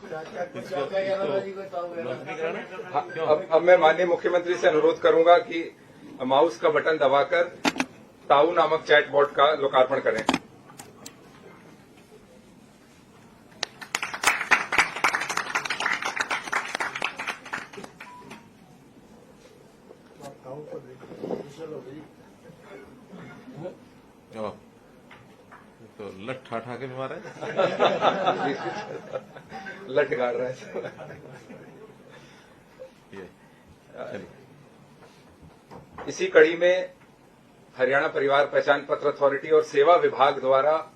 अब मैं माननीय मुख्यमंत्री से अनुरोध करूंगा कि माउस का बटन दबाकर ताऊ नामक चैट बॉट का लोकार्पण करें। तो लट ठाठा के मारा है। लट गाड़ रहा है। इसी कड़ी में हरियाणा परिवार पहचान पत्र अथॉरिटी और सेवा विभाग द्वारा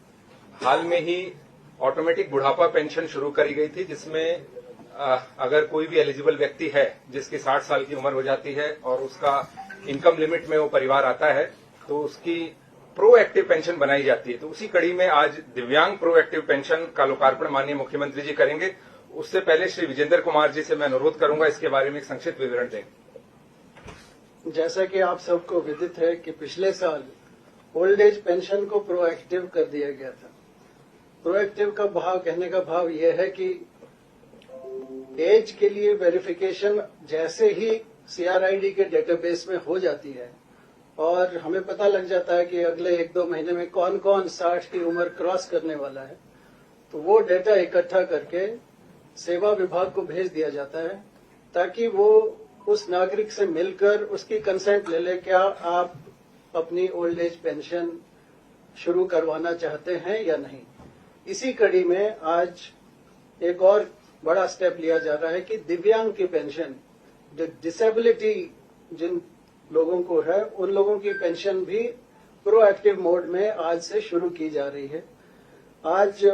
हाल में ही ऑटोमेटिक बुढ़ापा पेंशन शुरू करी गई थी, जिसमें अगर कोई भी एलिजिबल व्यक्ति है जिसकी 60 साल की उम्र हो जाती है और उसका इनकम लिमिट में वो परिवार आता है तो उसकी प्रोएक्टिव पेंशन बनाई जाती है। तो उसी कड़ी में आज दिव्यांग प्रोएक्टिव पेंशन का लोकार्पण माननीय मुख्यमंत्री जी करेंगे। उससे पहले श्री विजेंद्र कुमार जी से मैं अनुरोध करूंगा इसके बारे में एक संक्षिप्त विवरण दें। जैसा कि आप सबको विदित है कि पिछले साल ओल्ड एज पेंशन को प्रोएक्टिव कर दिया गया था। प्रोएक्टिव का भाव, कहने का भाव यह है कि एज के लिए वेरिफिकेशन जैसे ही सीआरआईडी के डेटाबेस में हो जाती है और हमें पता लग जाता है कि अगले 1-2 महीने में कौन कौन 60 की उम्र क्रॉस करने वाला है, तो वो डेटा इकट्ठा करके सेवा विभाग को भेज दिया जाता है ताकि वो उस नागरिक से मिलकर उसकी कंसेंट ले ले, क्या आप अपनी ओल्ड एज पेंशन शुरू करवाना चाहते हैं या नहीं। इसी कड़ी में आज एक और बड़ा स्टेप लिया जा रहा है कि दिव्यांग की पेंशन, जो डिसेबिलिटी जिन लोगों को है, उन लोगों की पेंशन भी प्रोएक्टिव मोड में आज से शुरू की जा रही है। आज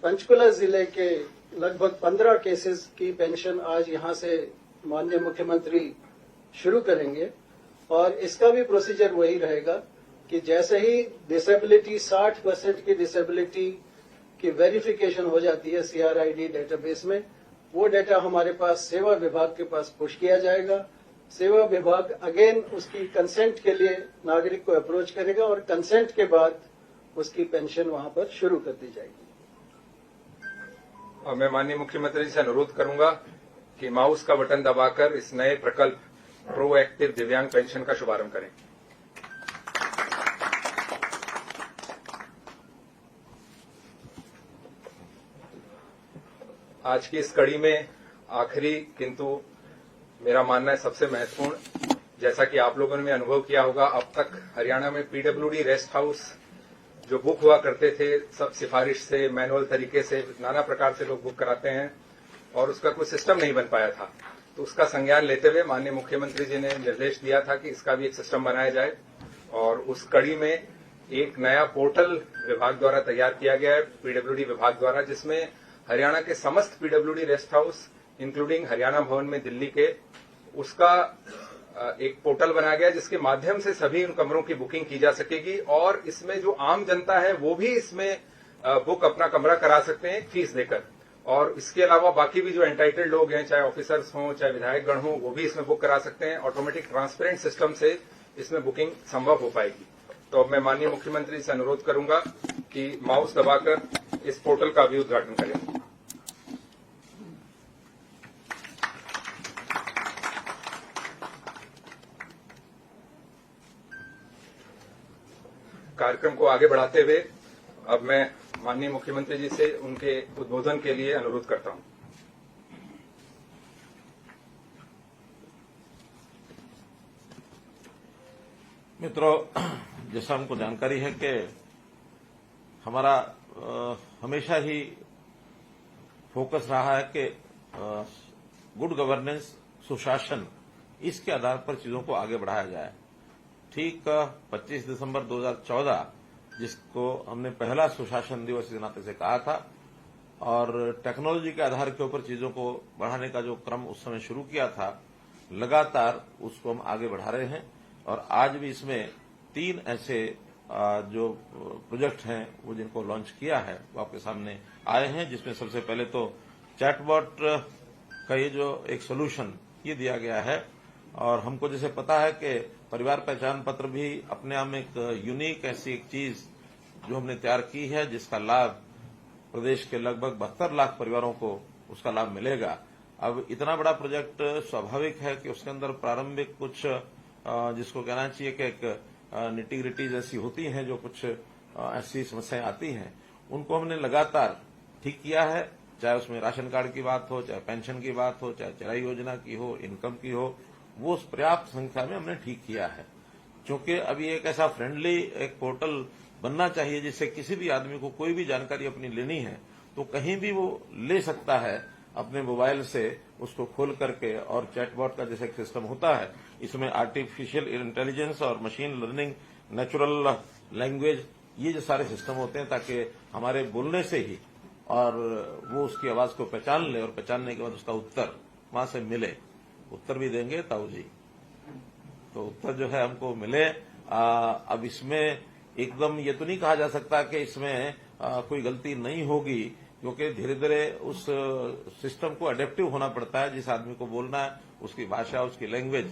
पंचकुला जिले के लगभग 15 केसेस की पेंशन आज यहां से माननीय मुख्यमंत्री शुरू करेंगे और इसका भी प्रोसीजर वही रहेगा कि जैसे ही डिसेबिलिटी 60% की डिसेबिलिटी की वेरिफिकेशन हो जाती है सीआरआईडी डेटाबेस में, वो डेटा हमारे पास सेवा विभाग के पास पुश किया जाएगा। सेवा विभाग अगेन उसकी कंसेंट के लिए नागरिक को अप्रोच करेगा और कंसेंट के बाद उसकी पेंशन वहां पर शुरू कर दी जाएगी। और मैं माननीय मुख्यमंत्री जी से अनुरोध करूंगा कि माउस का बटन दबाकर इस नए प्रकल्प प्रोएक्टिव दिव्यांग पेंशन का शुभारंभ करें। आज की इस कड़ी में आखिरी किंतु मेरा मानना है सबसे महत्वपूर्ण, जैसा कि आप लोगों ने अनुभव किया होगा, अब तक हरियाणा में पीडब्ल्यूडी रेस्ट हाउस जो बुक हुआ करते थे सब सिफारिश से, मैनुअल तरीके से, नाना प्रकार से लोग बुक कराते हैं और उसका कोई सिस्टम नहीं बन पाया था। तो उसका संज्ञान लेते हुए माननीय मुख्यमंत्री जी ने निर्देश दिया था कि इसका भी एक सिस्टम बनाया जाए और उस कड़ी में एक नया पोर्टल विभाग द्वारा तैयार किया गया है, पीडब्ल्यूडी विभाग द्वारा, जिसमें हरियाणा के समस्त PWD rest house including Haryana भवन में दिल्ली के, उसका एक पोर्टल बनाया गया जिसके माध्यम से सभी उन कमरों की बुकिंग की जा सकेगी और इसमें जो आम जनता है वो भी इसमें बुक अपना कमरा करा सकते हैं फीस देकर। और इसके अलावा बाकी भी जो एंटाइटल्ड लोग हैं, चाहे ऑफिसर्स हों चाहे विधायकगण हों, वो भी इसमें बुक करा सकते हैं। ऑटोमेटिक ट्रांसपेरेंट सिस्टम से इसमें बुकिंग संभव हो पाएगी। तो अब मैं माननीय मुख्यमंत्री से अनुरोध करूंगा कि माउस दबाकर इस पोर्टल का भी उद्घाटन करें। कार्यक्रम को आगे बढ़ाते हुए अब मैं माननीय मुख्यमंत्री जी से उनके उद्बोधन के लिए अनुरोध करता हूं। मित्रों, जैसा हमको जानकारी है कि हमारा हमेशा ही फोकस रहा है कि गुड गवर्नेंस, सुशासन, इसके आधार पर चीजों को आगे बढ़ाया जाए। ठीक 25 दिसंबर 2014 जिसको हमने पहला सुशासन दिवस के नाते से कहा था और टेक्नोलॉजी के आधार के ऊपर चीजों को बढ़ाने का जो क्रम उस समय शुरू किया था, लगातार उसको हम आगे बढ़ा रहे हैं और आज भी इसमें 3 ऐसे जो प्रोजेक्ट हैं वो जिनको लॉन्च किया है वो आपके सामने आए हैं, जिसमें सबसे पहले तो चैटबॉट का ये जो एक सोल्यूशन ये दिया गया है। और हमको जैसे पता है कि परिवार पहचान पत्र भी अपने आप में एक यूनिक ऐसी एक चीज जो हमने तैयार की है, जिसका लाभ प्रदेश के लगभग 72 लाख परिवारों को उसका लाभ मिलेगा। अब इतना बड़ा प्रोजेक्ट स्वाभाविक है कि उसके अंदर प्रारंभिक कुछ जिसको कहना चाहिए कि एक निटी ग्रिटी जैसी होती हैं, जो कुछ ऐसी समस्याएं आती हैं, उनको हमने लगातार ठीक किया है। चाहे उसमें राशन कार्ड की बात हो, चाहे पेंशन की बात हो, चाहे चराई योजना की हो, इनकम की हो, वो पर्याप्त संख्या में हमने ठीक किया है। क्योंकि अभी एक ऐसा फ्रेंडली एक पोर्टल बनना चाहिए जिससे किसी भी आदमी को कोई भी जानकारी अपनी लेनी है तो कहीं भी वो ले सकता है अपने मोबाइल से, उसको खोल करके। और चैटबॉट का जैसे एक सिस्टम होता है, इसमें आर्टिफिशियल इंटेलिजेंस और मशीन लर्निंग, नेचुरल लैंग्वेज, ये जो सारे सिस्टम होते हैं ताकि हमारे बोलने से ही और वो उसकी आवाज को पहचान ले और पहचानने के बाद उसका उत्तर वहां से मिले। उत्तर भी देंगे ताऊ जी, तो उत्तर जो है हमको मिले। अब इसमें एकदम ये तो नहीं कहा जा सकता कि इसमें कोई गलती नहीं होगी, क्योंकि धीरे धीरे उस सिस्टम को अडेप्टिव होना पड़ता है। जिस आदमी को बोलना है उसकी भाषा, उसकी लैंग्वेज,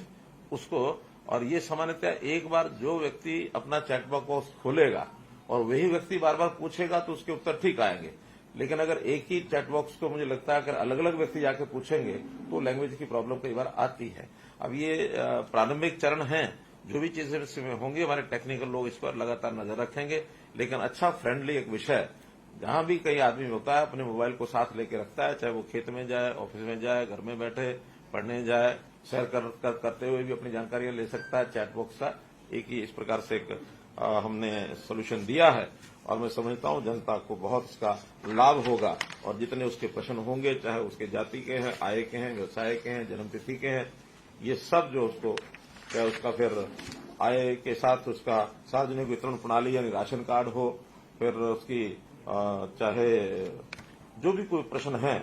उसको। और ये सामान्यतः एक बार जो व्यक्ति अपना चैटबॉक्स खोलेगा और वही व्यक्ति बार बार पूछेगा तो उसके उत्तर ठीक आएंगे। लेकिन अगर एक ही चैटबॉक्स को मुझे लगता है अगर अलग अलग व्यक्ति जाकर पूछेंगे तो लैंग्वेज की प्रॉब्लम कई बार आती है। अब ये प्रारंभिक चरण है, जो भी चीजें इसमें होंगी हमारे टेक्निकल लोग इस पर लगातार नजर रखेंगे। लेकिन अच्छा फ्रेंडली एक विषय, जहां भी कई आदमी होता है अपने मोबाइल को साथ लेके रखता है, चाहे वो खेत में जाए, ऑफिस में जाए, घर में बैठे पढ़ने जाए, सैर करते हुए भी अपनी जानकारियां ले सकता है। चैटबॉक्स का एक ही इस प्रकार से एक हमने सोल्यूशन दिया है और मैं समझता हूं जनता को बहुत इसका लाभ होगा। और जितने उसके प्रश्न होंगे, चाहे उसके जाति के हैं, आय के हैं, व्यवसाय के हैं, जन्मतिथि के हैं, ये सब जो उसको, चाहे उसका फिर आय के साथ उसका सार्वजनिक वितरण प्रणाली यानी राशन कार्ड हो, फिर उसकी चाहे जो भी कोई प्रश्न है,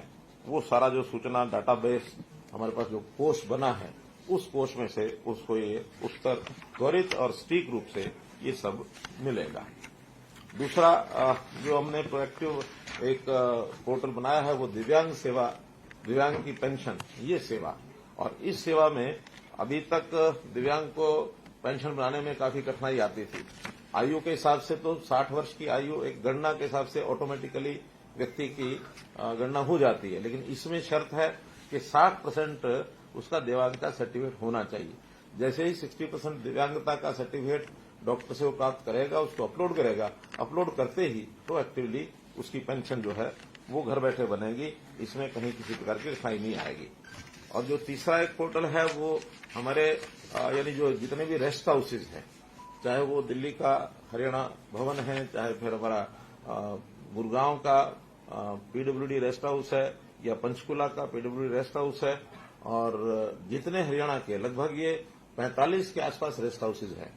वो सारा जो सूचना डाटाबेस हमारे पास जो कोष बना है, उस कोष में से उसको ये उत्तर त्वरित और सटीक रूप से ये सब मिलेगा। दूसरा जो हमने प्रोएक्टिव एक पोर्टल बनाया है वो दिव्यांग सेवा, दिव्यांग की पेंशन, ये सेवा। और इस सेवा में अभी तक दिव्यांग को पेंशन बनाने में काफी कठिनाई आती थी। आयु के हिसाब से तो 60 वर्ष की आयु एक गणना के हिसाब से ऑटोमेटिकली व्यक्ति की गणना हो जाती है, लेकिन इसमें शर्त है कि 60% उसका दिव्यांगता सर्टिफिकेट होना चाहिए। जैसे ही 60% दिव्यांगता का सर्टिफिकेट डॉक्टर से वो प्राप्त करेगा, उसको अपलोड करेगा, अपलोड करते ही प्रोएक्टिवली उसकी पेंशन जो है वो घर बैठे बनेगी। इसमें कहीं किसी प्रकार की कठिनाई नहीं आएगी। और जो तीसरा एक पोर्टल है वो हमारे यानी जो जितने भी रेस्ट हाउसेज हैं, चाहे वो दिल्ली का हरियाणा भवन है, चाहे फिर हमारा गुड़गांव का पीडब्ल्यूडी रेस्ट हाउस है, या पंचकुला का पीडब्ल्यूडी रेस्ट हाउस है, और जितने हरियाणा के लगभग ये 45 के आसपास रेस्ट हाउसेज हैं।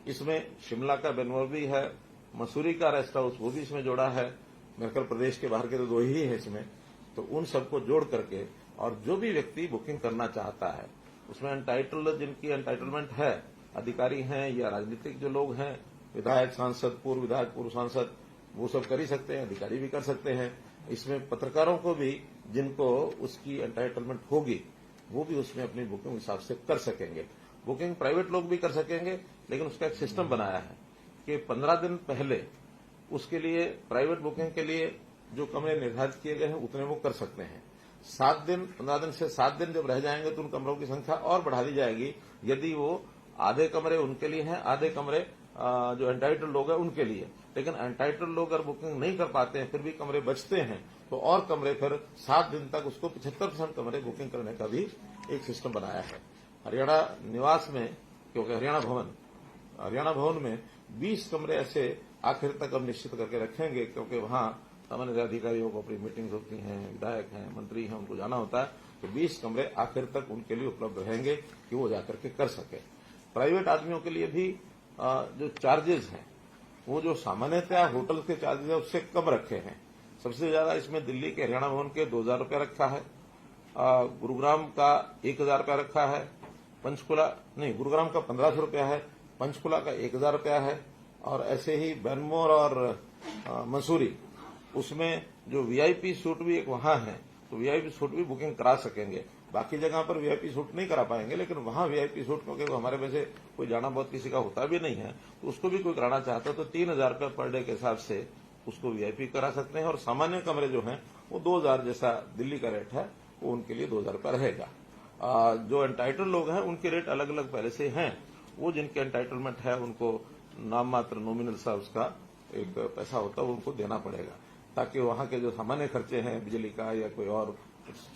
इसमें शिमला का बेनवर्बी है, मसूरी का रेस्ट हाउस वो भी इसमें जोड़ा है। मेरे ख्याल प्रदेश के बाहर के तो 2 ही है इसमें। तो उन सबको जोड़ करके और जो भी व्यक्ति बुकिंग करना चाहता है उसमें एंटाइटल्ड, जिनकी एंटाइटलमेंट है, अधिकारी हैं या राजनीतिक जो लोग हैं, विधायक, सांसद, पूर्व विधायक, पूर्व सांसद, वो सब कर ही सकते हैं, अधिकारी भी कर सकते हैं। इसमें पत्रकारों को भी जिनको उसकी एंटाइटलमेंट होगी वो भी उसमें अपनी बुकिंग हिसाब से कर सकेंगे। बुकिंग प्राइवेट लोग भी कर सकेंगे, लेकिन उसका एक सिस्टम बनाया है कि 15 दिन पहले उसके लिए प्राइवेट बुकिंग के लिए जो कमरे निर्धारित किए गए हैं उतने वो कर सकते हैं। 7 दिन, 15 दिन से 7 दिन जब रह जाएंगे तो उन कमरों की संख्या और बढ़ा दी जाएगी। यदि वो आधे कमरे उनके लिए हैं, आधे कमरे जो एंटाइटल्ड लोग हैं उनके लिए। लेकिन एंटाइटल्ड लोग अगर बुकिंग नहीं कर पाते हैं, फिर भी कमरे बचते हैं, तो और कमरे फिर 7 दिन तक उसको 75% कमरे बुकिंग करने का भी एक सिस्टम बनाया है। हरियाणा निवास में, क्योंकि हरियाणा भवन में 20 कमरे ऐसे आखिर तक हम निश्चित करके रखेंगे, क्योंकि वहां सामान्य अधिकारियों को अपनी मीटिंग्स होती हैं, विधायक हैं, मंत्री हैं, उनको जाना होता है। तो 20 कमरे आखिर तक उनके लिए उपलब्ध रहेंगे कि वो जाकर के कर सके। प्राइवेट आदमियों के लिए भी जो चार्जेस हैं वो जो सामान्यतः होटल के चार्जेस है उससे कम रखे हैं। सबसे ज्यादा इसमें दिल्ली के हरियाणा भवन के 2000 रुपया रखा है, गुरुग्राम का 1000 रुपया रखा है, गुरुग्राम का 1500 रुपया है, पंचकुला का 1000 रुपया है, और ऐसे ही बैनमोर और मसूरी, उसमें जो वीआईपी सूट भी एक वहां है, तो वीआईपी सूट भी बुकिंग करा सकेंगे। बाकी जगह पर वीआईपी सूट नहीं करा पाएंगे, लेकिन वहां वीआईपी सूट, क्योंकि हमारे में से कोई जाना बहुत किसी का होता भी नहीं है, तो उसको भी कोई कराना चाहता है तो 3000 रुपये पर डे के हिसाब से उसको वीआईपी करा सकते हैं। और सामान्य कमरे जो हैं वो 2000 जैसा दिल्ली का रेट है वो उनके लिए 2000 रुपया रहेगा। जो एंटाइटल लोग हैं उनके रेट अलग अलग पहले से हैं। वो जिनके एंटाइटलमेंट है उनको नाम मात्र नॉमिनल सा उसका एक पैसा होता है वो उनको देना पड़ेगा, ताकि वहां के जो सामान्य खर्चे हैं बिजली का या कोई और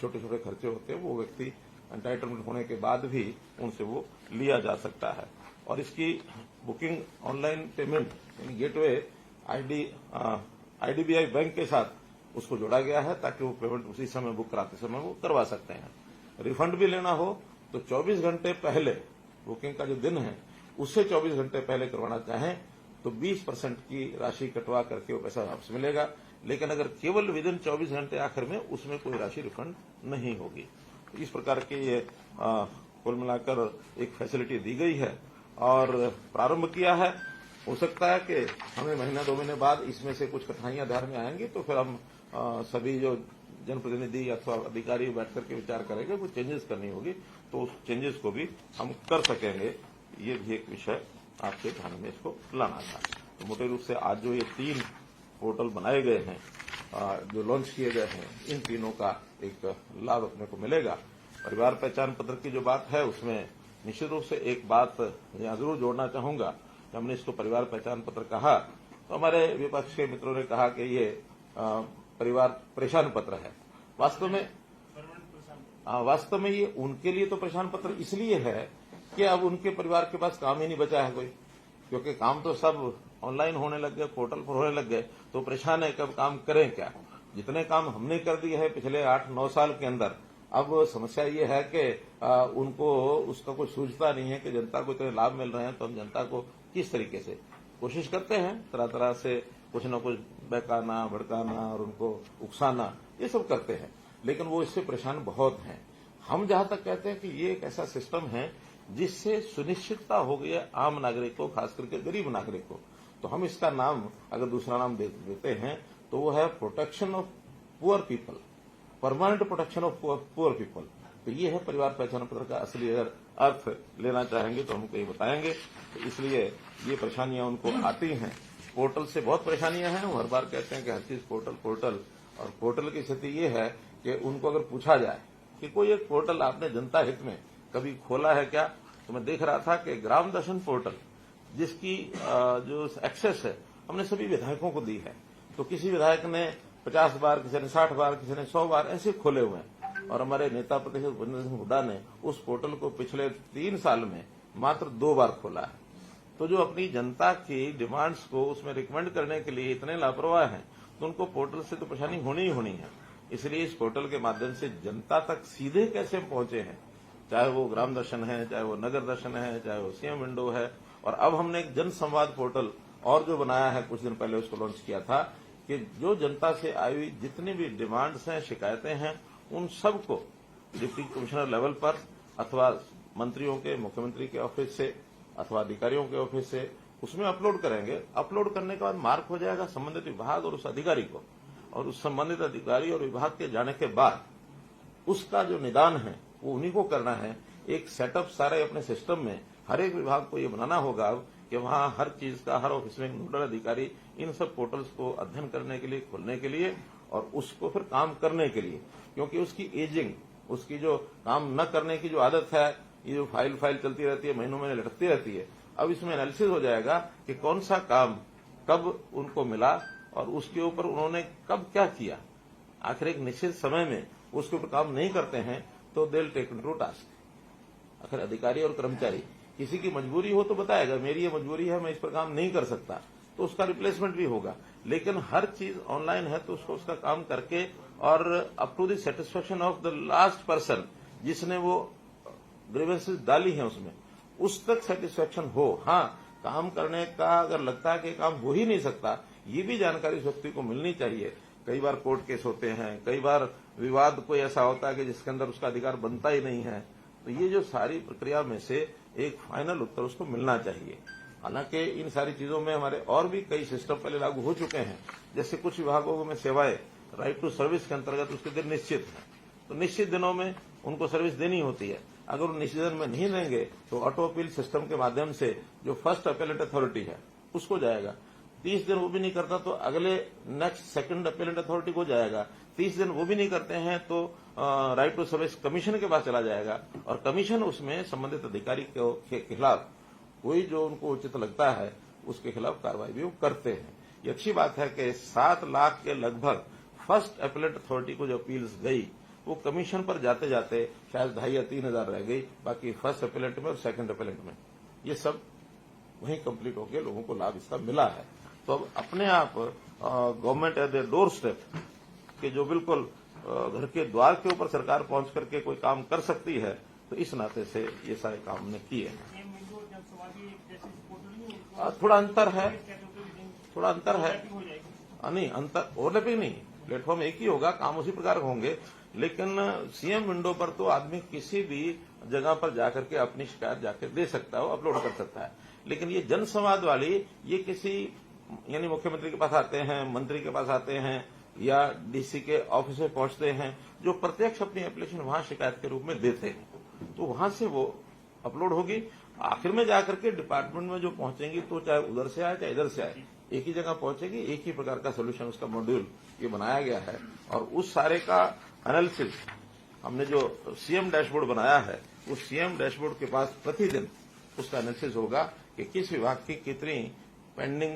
छोटे छोटे खर्चे होते हैं वो व्यक्ति एंटाइटलमेंट होने के बाद भी उनसे वो लिया जा सकता है। और इसकी बुकिंग ऑनलाइन पेमेंट यानी गेटवे आईडीबीआई बैंक के साथ उसको जोड़ा गया है, ताकि वो पेमेंट उसी समय बुक कराते समय वो करवा सकते हैं। रिफंड भी लेना हो तो 24 घंटे पहले बुकिंग का जो दिन है उससे 24 घंटे पहले करवाना चाहें तो 20% की राशि कटवा करके वो पैसा वापस मिलेगा। लेकिन अगर केवल विदिन 24 घंटे आखिर में उसमें कोई राशि रिफंड नहीं होगी। इस प्रकार के ये कुल मिलाकर एक फैसिलिटी दी गई है और प्रारंभ किया है। हो सकता है कि हमें महीना 2 महीने बाद इसमें से कुछ कठिनाइयां ध्यान में आएंगी तो फिर हम सभी जो जनप्रतिनिधि अथवा अधिकारी बैठ करके विचार करेंगे, कुछ चेंजेस करनी होगी तो उस चेंजेस को भी हम कर सकेंगे। ये भी एक विषय आपके ध्यान में इसको लाना था। तो मोटे रूप से आज जो ये 3 पोर्टल बनाए गए हैं, जो लॉन्च किए गए हैं, इन तीनों का एक लाभ अपने को मिलेगा। परिवार पहचान पत्र की जो बात है उसमें निश्चित रूप से एक बात यहां जरूर जोड़ना चाहूंगा। हमने इसको परिवार पहचान पत्र कहा तो हमारे विपक्ष के मित्रों ने कहा कि ये परिवार परेशान पत्र है। वास्तव में ये उनके लिए तो परेशान पत्र इसलिए है कि अब उनके परिवार के पास काम ही नहीं बचा है कोई, क्योंकि काम तो सब ऑनलाइन होने लग गए, पोर्टल पर होने लग गए, तो परेशान है कि अब काम करें क्या। जितने काम हमने कर दिए हैं पिछले 8-9 साल के अंदर, अब समस्या ये है कि उनको उसका कोई सूझता नहीं है कि जनता को इतने लाभ मिल रहे हैं तो हम जनता को किस तरीके से कोशिश करते हैं, तरह तरह से कुछ न कुछ बहकाना भड़काना और उनको उकसाना, ये सब करते हैं, लेकिन वो इससे परेशान बहुत हैं। हम जहां तक कहते हैं कि ये एक ऐसा सिस्टम है जिससे सुनिश्चितता हो गई है आम नागरिक को, खास करके गरीब नागरिक को। तो हम इसका नाम अगर दूसरा नाम देते हैं तो वो है protection of poor people, permanent protection of poor people. तो ये है परिवार पहचान पत्र का असली अगर अर्थ लेना चाहेंगे तो हमको ये बताएंगे। तो इसलिए ये परेशानियां उनको आती हैं, पोर्टल से बहुत परेशानियां हैं। वो हर बार कहते हैं कि हर चीज पोर्टल, और पोर्टल की स्थिति ये है कि उनको अगर पूछा जाए कि कोई एक पोर्टल आपने जनता हित में कभी खोला है क्या, तो मैं देख रहा था कि ग्राम दर्शन पोर्टल जिसकी जो एक्सेस है हमने सभी विधायकों को दी है। तो किसी विधायक ने 50 बार, किसी ने 60 बार, किसी ने 100 बार ऐसे खोले हुए हैं। और हमारे नेता प्रतिनिधि भूपेंद्र सिंह हुड्डा ने उस पोर्टल को पिछले 3 साल में मात्र 2 बार खोला है। तो जो अपनी जनता की डिमांड्स को उसमें रिकमेंड करने के लिए इतने लापरवाह हैं तो उनको पोर्टल से तो परेशानी होनी ही होनी है। इसलिए इस पोर्टल के माध्यम से जनता तक सीधे कैसे पहुंचे हैं, चाहे वो ग्राम दर्शन है, चाहे वो नगर दर्शन है, चाहे वो सीएम विंडो है। और अब हमने एक जन संवाद पोर्टल और जो बनाया है, कुछ दिन पहले उसको लॉन्च किया था, कि जो जनता से आई हुई जितनी भी डिमांड्स हैं, शिकायतें हैं, उन सबको डिप्टी कमिश्नर लेवल पर अथवा मंत्रियों के, मुख्यमंत्री के ऑफिस से अथवा अधिकारियों के ऑफिस से उसमें अपलोड करेंगे। अपलोड करने के बाद मार्क हो जाएगा संबंधित विभाग और उस अधिकारी को, और उस संबंधित अधिकारी और विभाग के जाने के बाद उसका जो निदान है वो उन्हीं को करना है। एक सेटअप सारे अपने सिस्टम में हर एक विभाग को ये बनाना होगा कि वहां हर चीज का, हर ऑफिस में नोडल अधिकारी इन सब पोर्टल्स को अध्ययन करने के लिए, खोलने के लिए और उसको फिर काम करने के लिए, क्योंकि उसकी एजिंग, उसकी जो काम न करने की जो आदत है, ये जो फाइल चलती रहती है, महीनों महीने लटकती रहती है, अब इसमें एनालिसिस हो जाएगा कि कौन सा काम कब उनको मिला और उसके ऊपर उन्होंने कब क्या किया। आखिर एक निश्चित समय में उसके ऊपर काम नहीं करते हैं तो they will take to task. आखिर अधिकारी और कर्मचारी, किसी की मजबूरी हो तो बताएगा मेरी ये मजबूरी है, मैं इस पर काम नहीं कर सकता, तो उसका रिप्लेसमेंट भी होगा। लेकिन हर चीज ऑनलाइन है तो उसको उसका काम करके और up to the satisfaction of the last person जिसने वो ग्रीवेंसेस डाली है उसमें, उस तक सेटिस्फेक्शन हो। हाँ, काम करने का अगर लगता है कि काम हो ही नहीं सकता, ये भी जानकारी उस व्यक्ति को मिलनी चाहिए। कई बार कोर्ट केस होते हैं, कई बार विवाद कोई ऐसा होता है कि जिसके अंदर उसका अधिकार बनता ही नहीं है, तो ये जो सारी प्रक्रिया में से एक फाइनल उत्तर उसको मिलना चाहिए। हालांकि इन सारी चीजों में हमारे और भी कई सिस्टम पहले लागू हो चुके हैं, जैसे कुछ विभागों में सेवाएं राइट टू सर्विस के अंतर्गत उसके दिन निश्चित है, तो निश्चित दिनों में उनको सर्विस देनी होती है। अगर वो निश्चित दिन में नहीं देंगे तो ऑटो अपील सिस्टम के माध्यम से जो फर्स्ट अपीलेंट अथॉरिटी है उसको जाएगा। 30 दिन वो भी नहीं करता तो अगले नेक्स्ट सेकंड अपीलेंट अथॉरिटी को जाएगा। 30 दिन वो भी नहीं करते हैं तो राइट टू सर्विस कमीशन के पास चला जाएगा और कमीशन उसमें संबंधित अधिकारी के खिलाफ कोई जो उनको उचित लगता है उसके खिलाफ कार्रवाई भी वो करते हैं। ये अच्छी बात है कि 7 लाख के लगभग फर्स्ट अपीलेट अथॉरिटी को जो अपील्स गई वो कमीशन पर जाते जाते शायद 2,500 या 3,000 रह गई, बाकी फर्स्ट अपीलेट में और सेकंड अपीलेट में ये सब वहीं कंप्लीट होकर लोगों को लाभ इसका मिला है। तो अब अपने आप government at the door step कि जो बिल्कुल घर के द्वार के ऊपर सरकार पहुंच करके कोई काम कर सकती है, तो इस नाते से ये सारे काम हमने किए। थोड़ा अंतर है नहीं, अंतर ओवरलैपिंग नहीं, प्लेटफॉर्म एक ही होगा, काम उसी प्रकार होंगे, लेकिन सीएम विंडो पर तो आदमी किसी भी जगह पर जाकर के अपनी शिकायत जाकर दे सकता है, वो अपलोड कर सकता है। लेकिन ये जनसंवाद वाली ये किसी यानी मुख्यमंत्री के पास आते हैं, मंत्री के पास आते हैं या डीसी के ऑफिस में पहुंचते हैं, जो प्रत्यक्ष अपनी एप्लीकेशन वहां शिकायत के रूप में देते हैं, तो वहां से वो अपलोड होगी। आखिर में जाकर के डिपार्टमेंट में जो पहुंचेंगी तो चाहे उधर से आए चाहे इधर से आए, एक ही जगह पहुंचेगी, एक ही प्रकार का सोल्यूशन उसका मॉड्यूल ये बनाया गया है। और उस सारे का एनालिसिस हमने जो सीएम डैशबोर्ड बनाया है, उस सीएम डैशबोर्ड के पास प्रतिदिन उसका एनालिसिस होगा कि किस विभाग की कितनी पेंडिंग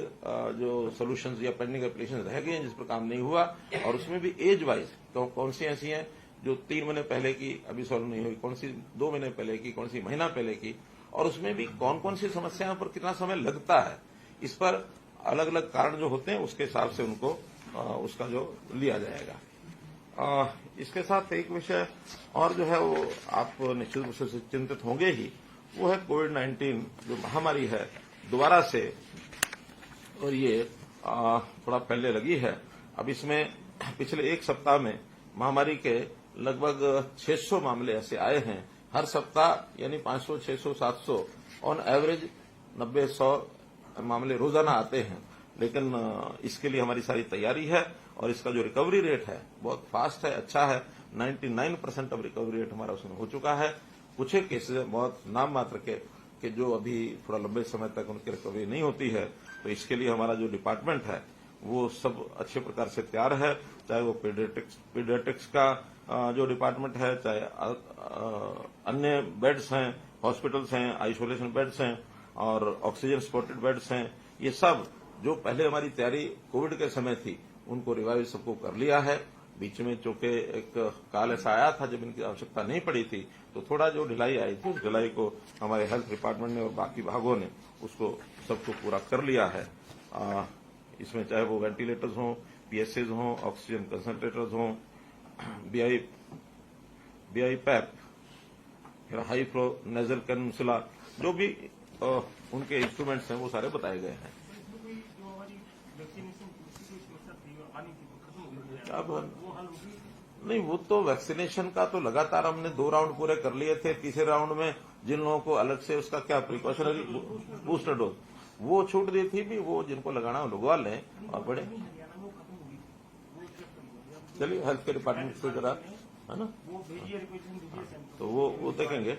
जो सोल्यूशंस या पेंडिंग एप्लीकेशन रह गए हैं जिस पर काम नहीं हुआ, और उसमें भी एज वाइज तो कौन सी ऐसी हैं जो 3 महीने पहले की अभी सॉल्व नहीं हुई, कौन सी 2 महीने पहले की, कौन सी महीना पहले की, और उसमें भी कौन कौन सी समस्याओं पर कितना समय लगता है। इस पर अलग अलग कारण जो होते हैं उसके हिसाब से उनको उसका जो लिया जाएगा। इसके साथ एक विषय और जो है वो आप निश्चित रूप से चिंतित होंगे ही, वो है कोविड-19 जो महामारी है दोबारा से, और ये थोड़ा पहले लगी है। अब इसमें पिछले 1 सप्ताह में महामारी के लगभग 600 मामले ऐसे आए हैं। हर सप्ताह यानी 500, 600, 700 ऑन एवरेज 90-100 मामले रोजाना आते हैं। लेकिन इसके लिए हमारी सारी तैयारी है और इसका जो रिकवरी रेट है बहुत फास्ट है, अच्छा है। 99% अब रिकवरी रेट हमारा उसमें हो चुका है। कुछ एक केसेज बहुत नाम मात्र के जो अभी थोड़ा लंबे समय तक उनकी रिकवरी नहीं होती है, तो इसके लिए हमारा जो डिपार्टमेंट है वो सब अच्छे प्रकार से तैयार है, चाहे वो पीडियाट्रिक्स का जो डिपार्टमेंट है, चाहे अन्य बेड्स हैं, हॉस्पिटल्स हैं, आइसोलेशन बेड्स हैं और ऑक्सीजन सपोर्टेड बेड्स हैं। ये सब जो पहले हमारी तैयारी कोविड के समय थी उनको रिवाइव सबको कर लिया है। बीच में चूंकि एक काल ऐसा आया था जब इनकी आवश्यकता नहीं पड़ी थी, तो थोड़ा जो ढिलाई आई थी उस ढिलाई को हमारे हेल्थ डिपार्टमेंट ने और बाकी विभागों ने उसको सबको पूरा कर लिया है। इसमें चाहे वो वेंटिलेटर्स हों, पीएसएज हों, ऑक्सीजन कंसंट्रेटर्स हों, BiPAP, high flow nasal cannula, जो भी उनके इंस्ट्रूमेंट्स हैं वो सारे बताए गए हैं। अब नहीं, वो तो वैक्सीनेशन का तो लगातार हमने 2 राउंड पूरे कर लिए थे। तीसरे राउंड में जिन लोगों को अलग से उसका क्या प्रिकॉशनरी बूस्टर डोज वो छूट दी थी, भी वो जिनको लगाना है लगवा लें और बड़े। चलिए हेल्थ के डिपार्टमेंट से जरा है ना, तो वो देखेंगे।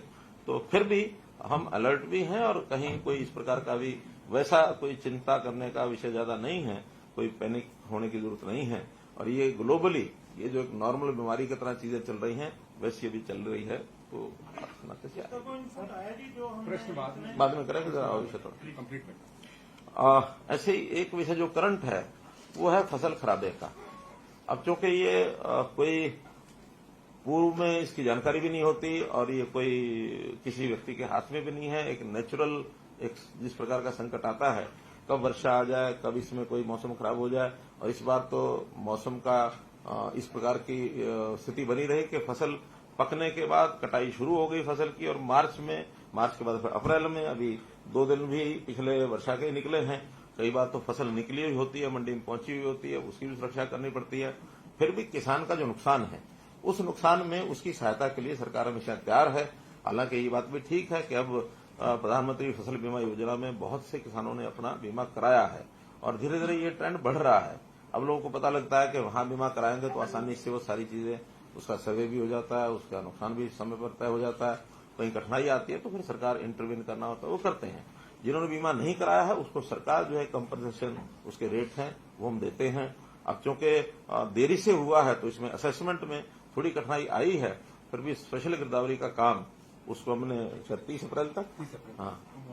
तो फिर भी हम अलर्ट भी हैं और कहीं कोई इस प्रकार का भी वैसा कोई चिंता करने का विषय ज्यादा नहीं है, कोई पैनिक होने की जरूरत नहीं है। और ये ग्लोबली ये जो एक नॉर्मल बीमारी की तरह चीजें चल रही हैं वैसे ये भी चल रही है। तो प्रश्न बाद में करेंगे जरा विषय थोड़ा। ऐसे ही एक विषय जो करंट है वो है फसल खराबे का। अब चूंकि ये कोई पूर्व में इसकी जानकारी भी नहीं होती और ये कोई किसी व्यक्ति के हाथ में भी नहीं है, एक नेचुरल एक जिस प्रकार का संकट आता है, कब वर्षा आ जाए, कब इसमें कोई मौसम खराब हो जाए। और इस बार तो मौसम का इस प्रकार की स्थिति बनी रही कि फसल पकने के बाद कटाई शुरू हो गई फसल की, और मार्च के बाद फिर अप्रैल में अभी 2 दिन भी पिछले वर्षा के निकले हैं। कई बार तो फसल निकली हुई होती है, मंडी में पहुंची हुई होती है, उसकी भी सुरक्षा करनी पड़ती है। फिर भी किसान का जो नुकसान है उस नुकसान में उसकी सहायता के लिए सरकार हमेशा तैयार है। हालांकि ये बात भी ठीक है कि अब प्रधानमंत्री फसल बीमा योजना में बहुत से किसानों ने अपना बीमा कराया है और धीरे धीरे ये ट्रेंड बढ़ रहा है। अब लोगों को पता लगता है कि वहां बीमा कराएंगे तो आसानी से वो सारी चीजें, उसका सर्वे भी हो जाता है, उसका नुकसान भी समय पर तय हो जाता है। कहीं कठिनाई आती है तो फिर सरकार इंटरवीन करना होता है, वो करते हैं। जिन्होंने बीमा नहीं कराया है उसको सरकार जो है कंपनसेशन उसके रेट हैं वो हम देते हैं। अब चूंकि देरी से हुआ है तो इसमें असेसमेंट में थोड़ी कठिनाई आई है, फिर भी स्पेशल गिरदावरी का काम उसको हमने 30 अप्रैल तक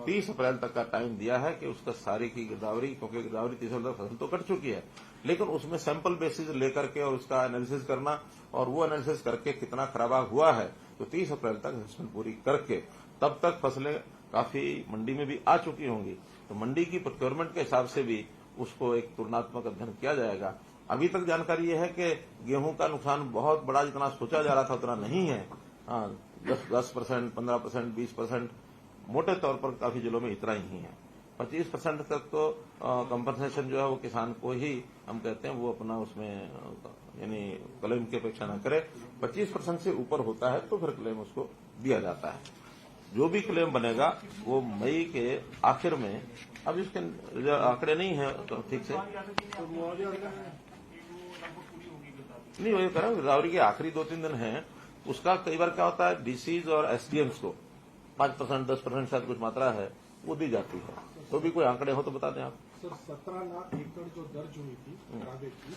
30 अप्रैल तक का टाइम दिया है कि उसका सारी की गिरदावरी, क्योंकि गिरदावरी 30 अप्रैल तक फसल तो कट चुकी है, लेकिन उसमें सैंपल बेसिस लेकर के और उसका एनालिसिस करना और वो एनालिसिस करके कितना खराबा हुआ है तो 30 अप्रैल तक असेसमेंट पूरी करके तब तक फसलें काफी मंडी में भी आ चुकी होंगी, तो मंडी की प्रोक्योरमेंट के हिसाब से भी उसको एक तुलनात्मक अध्ययन किया जाएगा। अभी तक जानकारी यह है कि गेहूं का नुकसान बहुत बड़ा जितना सोचा जा रहा था उतना नहीं है। 10%, 15%, 20%, मोटे तौर पर काफी जिलों में इतना ही है। 25% तक तो कंपनसेशन जो है वो किसान को ही हम कहते हैं वो अपना उसमें यानी क्लेम की अपेक्षा न करे। 25% से ऊपर होता है तो फिर क्लेम उसको दिया जाता है। जो भी क्लेम बनेगा वो मई के आखिर में, अब इसके आंकड़े नहीं है तो ठीक से नहीं वही करा। गिरदावरी के आखिरी 2-3 दिन है, उसका कई बार क्या होता है डीसीज और एसडीएम्स को 5%, 10% शायद कुछ मात्रा है वो दी जाती है। तो भी कोई आंकड़े हो तो बता दें आप। सर 17 लाख एकड़ जो दर्ज हुई थी खराबे की,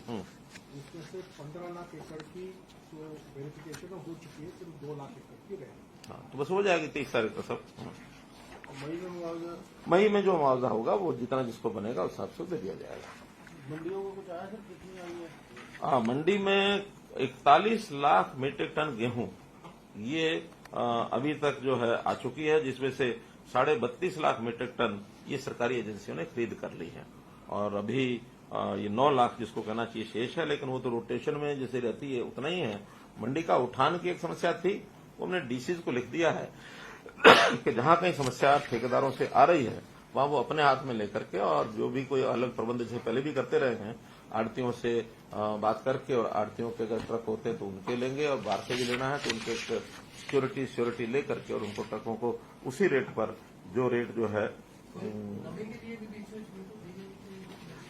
उसमें से 15 लाख एकड़ की जो वेरिफिकेशन हो चुकी है, सिर्फ 2 लाख एकड़ की रहे। हाँ तो बस हो जाएगी 30 तारीख को सब। मई में मुआवजा, मई में जो मुआवजा होगा वो जितना जिसको बनेगा उस हिसाब से दे दिया जाएगा। मंडियों को कुछ आया सर, कितनी आई है? हाँ, मंडी में 41 लाख मीट्रिक टन गेहूं ये अभी तक जो है आ चुकी है, जिसमें से 32.5 लाख मीट्रिक टन ये सरकारी एजेंसियों ने खरीद कर ली है। और अभी ये 9 लाख जिसको कहना चाहिए शेष है, लेकिन वो तो रोटेशन में जैसे रहती है उतना ही है। मंडी का उठान की एक समस्या थी, वो हमने डीसीज को लिख दिया है कि जहां कहीं समस्या ठेकेदारों से आ रही है वहां वो अपने हाथ में लेकर के, और जो भी कोई अलग प्रबंध जैसे पहले भी करते रहे हैं, आड़तियों से बात करके, और आड़तियों के अगर ट्रक होते हैं तो उनके लेंगे, और बाहर से भी लेना है तो उनके सिक्योरिटी ले करके और उनको ट्रकों को उसी रेट पर जो रेट जो है